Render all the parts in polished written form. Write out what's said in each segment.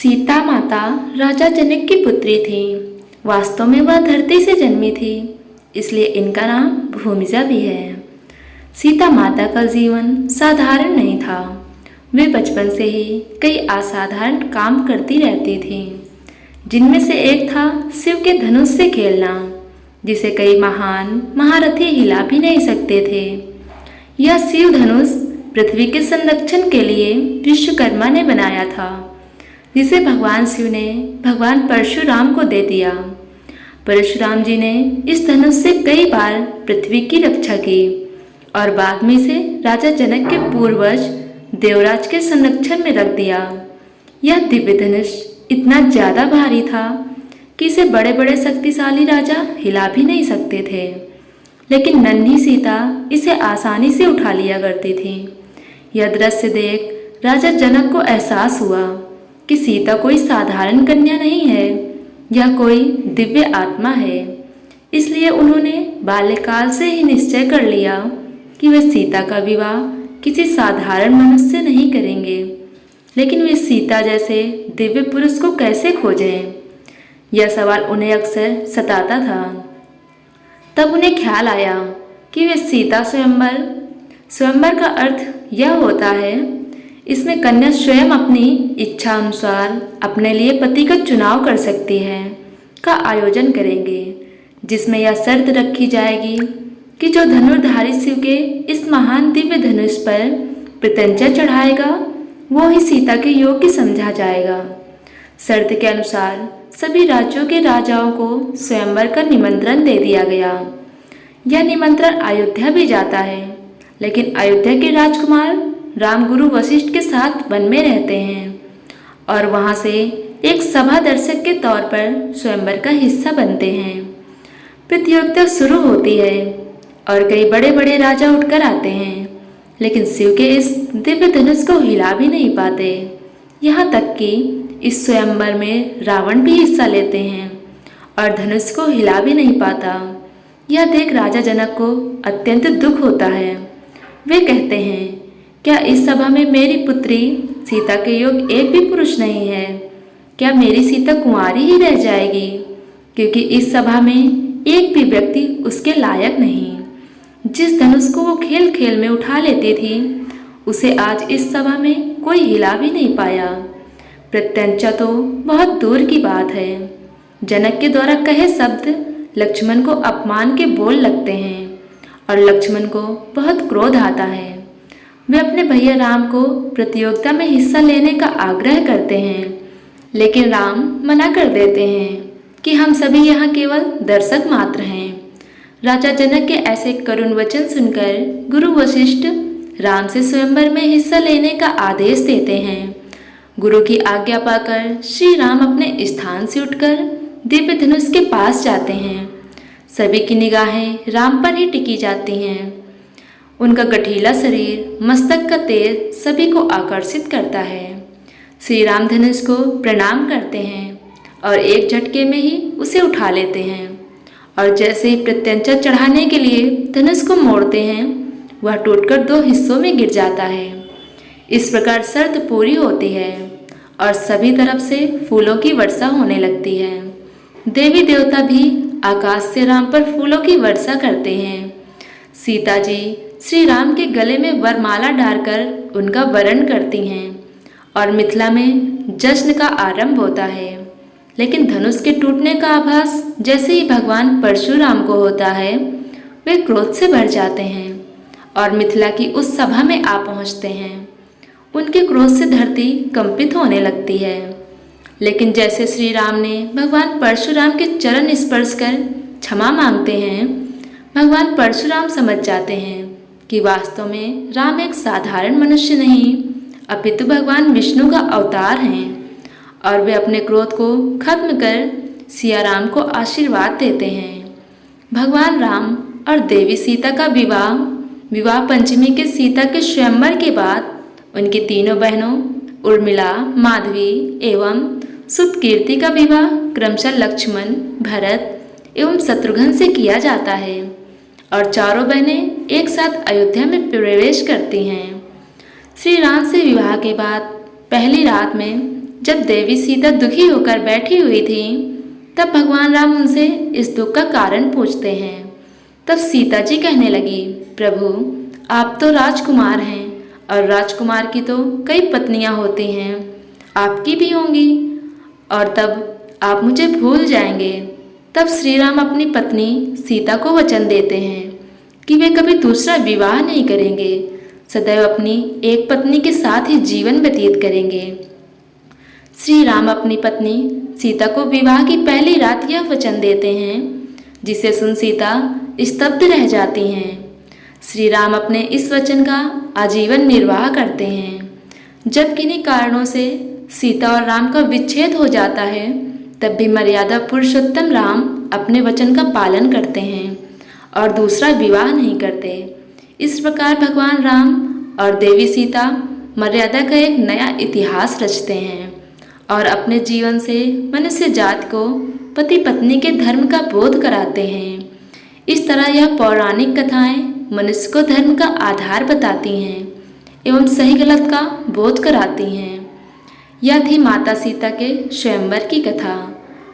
सीता माता राजा जनक की पुत्री थी। वास्तव में वह धरती से जन्मी थी, इसलिए इनका नाम भूमिजा भी है। सीता माता का जीवन साधारण नहीं था। वे बचपन से ही कई असाधारण काम करती रहती थी, जिनमें से एक था शिव के धनुष से खेलना, जिसे कई महान महारथी हिला भी नहीं सकते थे। यह शिव धनुष पृथ्वी के संरक्षण के लिए विश्वकर्मा ने बनाया था, जिसे भगवान शिव ने भगवान परशुराम को दे दिया। परशुराम जी ने इस धनुष से कई बार पृथ्वी की रक्षा की और बाद में इसे राजा जनक के पूर्वज देवराज के संरक्षण में रख दिया। यह दिव्य धनुष इतना ज्यादा भारी था कि इसे बड़े बड़े शक्तिशाली राजा हिला भी नहीं सकते थे, लेकिन नन्ही सीता इसे आसानी से उठा लिया करती थी। यह दृश्य देख राजा जनक को एहसास हुआ कि सीता कोई साधारण कन्या नहीं है, यह कोई दिव्य आत्मा है। इसलिए उन्होंने बाल्यकाल से ही निश्चय कर लिया कि वे सीता का विवाह किसी साधारण मनुष्य से नहीं करेंगे। लेकिन वे सीता जैसे दिव्य पुरुष को कैसे खोजें? यह सवाल उन्हें अक्सर सताता था। तब उन्हें ख्याल आया कि वे सीता स्वयंवर, स्वयंवर का अर्थ यह होता है, इसमें कन्या स्वयं अपनी इच्छा अनुसार अपने लिए पति का चुनाव कर सकती है, का आयोजन करेंगे, जिसमें यह शर्त रखी जाएगी कि जो धनुर्धारी शिव के इस महान दिव्य धनुष पर प्रत्यंचा चढ़ाएगा वो ही सीता के योग्य समझा जाएगा। शर्त के अनुसार सभी राज्यों के राजाओं को स्वयंवर का निमंत्रण दे दिया गया। यह निमंत्रण अयोध्या भी जाता है, लेकिन अयोध्या के राजकुमार राम गुरु वशिष्ठ के साथ वन में रहते हैं और वहां से एक सभा दर्शक के तौर पर स्वयंवर का हिस्सा बनते हैं। प्रतियोगिता शुरू होती है और कई बड़े बड़े राजा उठकर आते हैं, लेकिन शिव के इस दिव्य धनुष को हिला भी नहीं पाते। यहाँ तक कि इस स्वयंवर में रावण भी हिस्सा लेते हैं और धनुष को हिला भी नहीं पाता। यह देख राजा जनक को अत्यंत दुख होता है। वे कहते हैं, क्या इस सभा में मेरी पुत्री सीता के योग एक भी पुरुष नहीं है? क्या मेरी सीता कुंवारी ही रह जाएगी? क्योंकि इस सभा में एक भी व्यक्ति उसके लायक नहीं। जिस धनुष को वो खेल खेल में उठा लेती थी, उसे आज इस सभा में कोई हिला भी नहीं पाया। प्रत्यंचा तो बहुत दूर की बात है। जनक के द्वारा कहे शब्द लक्ष्मण को अपमान के बोल लगते हैं और लक्ष्मण को बहुत क्रोध आता है। वे अपने भैया राम को प्रतियोगिता में हिस्सा लेने का आग्रह करते हैं, लेकिन राम मना कर देते हैं कि हम सभी यहाँ केवल दर्शक मात्र हैं। राजा जनक के ऐसे करुण वचन सुनकर गुरु वशिष्ठ राम से स्वयंवर में हिस्सा लेने का आदेश देते हैं। गुरु की आज्ञा पाकर श्री राम अपने स्थान से उठकर दिव्य धनुष के पास जाते हैं। सभी की निगाहें राम पर ही टिकी जाती हैं। उनका गठीला शरीर, मस्तक का तेज सभी को आकर्षित करता है। श्री राम धनुष को प्रणाम करते हैं और एक झटके में ही उसे उठा लेते हैं और जैसे ही प्रत्यंचा चढ़ाने के लिए धनुष को मोड़ते हैं, वह टूटकर दो हिस्सों में गिर जाता है। इस प्रकार शर्त पूरी होती है और सभी तरफ से फूलों की वर्षा होने लगती है। देवी देवता भी आकाश से राम पर फूलों की वर्षा करते हैं। सीता जी श्री राम के गले में वरमाला डालकर उनका वरण करती हैं और मिथिला में जश्न का आरंभ होता है। लेकिन धनुष के टूटने का आभास जैसे ही भगवान परशुराम को होता है, वे क्रोध से भर जाते हैं और मिथिला की उस सभा में आ पहुंचते हैं। उनके क्रोध से धरती कंपित होने लगती है। लेकिन जैसे श्री राम ने भगवान परशुराम के चरण स्पर्श कर क्षमा मांगते हैं, भगवान परशुराम समझ जाते हैं कि वास्तव में राम एक साधारण मनुष्य नहीं, अपितु भगवान विष्णु का अवतार हैं और वे अपने क्रोध को खत्म कर सिया राम को आशीर्वाद देते हैं। भगवान राम और देवी सीता का विवाह पंचमी के सीता के स्वयंवर के बाद उनकी तीनों बहनों उर्मिला, माधवी एवं सुतकीर्ति का विवाह क्रमशः लक्ष्मण, भरत एवं शत्रुघ्न से किया जाता है और चारों बहनें एक साथ अयोध्या में प्रवेश करती हैं। श्री राम से विवाह के बाद पहली रात में जब देवी सीता दुखी होकर बैठी हुई थी, तब भगवान राम उनसे इस दुख का कारण पूछते हैं। तब सीता जी कहने लगी, प्रभु आप तो राजकुमार हैं और राजकुमार की तो कई पत्नियां होती हैं, आपकी भी होंगी, और तब आप मुझे भूल जाएंगे। तब श्री राम अपनी पत्नी सीता को वचन देते हैं कि वे कभी दूसरा विवाह नहीं करेंगे, सदैव अपनी एक पत्नी के साथ ही जीवन व्यतीत करेंगे। श्री राम अपनी पत्नी सीता को विवाह की पहली रात यह वचन देते हैं, जिसे सुन सीता स्तब्ध रह जाती हैं। श्री राम अपने इस वचन का आजीवन निर्वाह करते हैं। जब किन्हीं कारणों से सीता और राम का विच्छेद हो जाता है, तब भी मर्यादा पुरुषोत्तम राम अपने वचन का पालन करते हैं और दूसरा विवाह नहीं करते। इस प्रकार भगवान राम और देवी सीता मर्यादा का एक नया इतिहास रचते हैं और अपने जीवन से मनुष्य जाति को पति पत्नी के धर्म का बोध कराते हैं। इस तरह यह पौराणिक कथाएं मनुष्य को धर्म का आधार बताती हैं एवं सही गलत का बोध कराती हैं। यह थी माता सीता के स्वयंवर की कथा,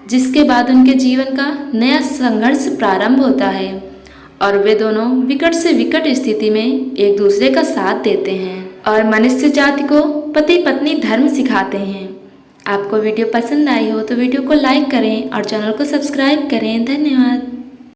जिसके बाद उनके जीवन का नया संघर्ष प्रारंभ होता है और वे दोनों विकट से विकट स्थिति में एक दूसरे का साथ देते हैं और मनुष्य जाति को पति पत्नी धर्म सिखाते हैं। आपको वीडियो पसंद आई हो तो वीडियो को लाइक करें और चैनल को सब्सक्राइब करें। धन्यवाद।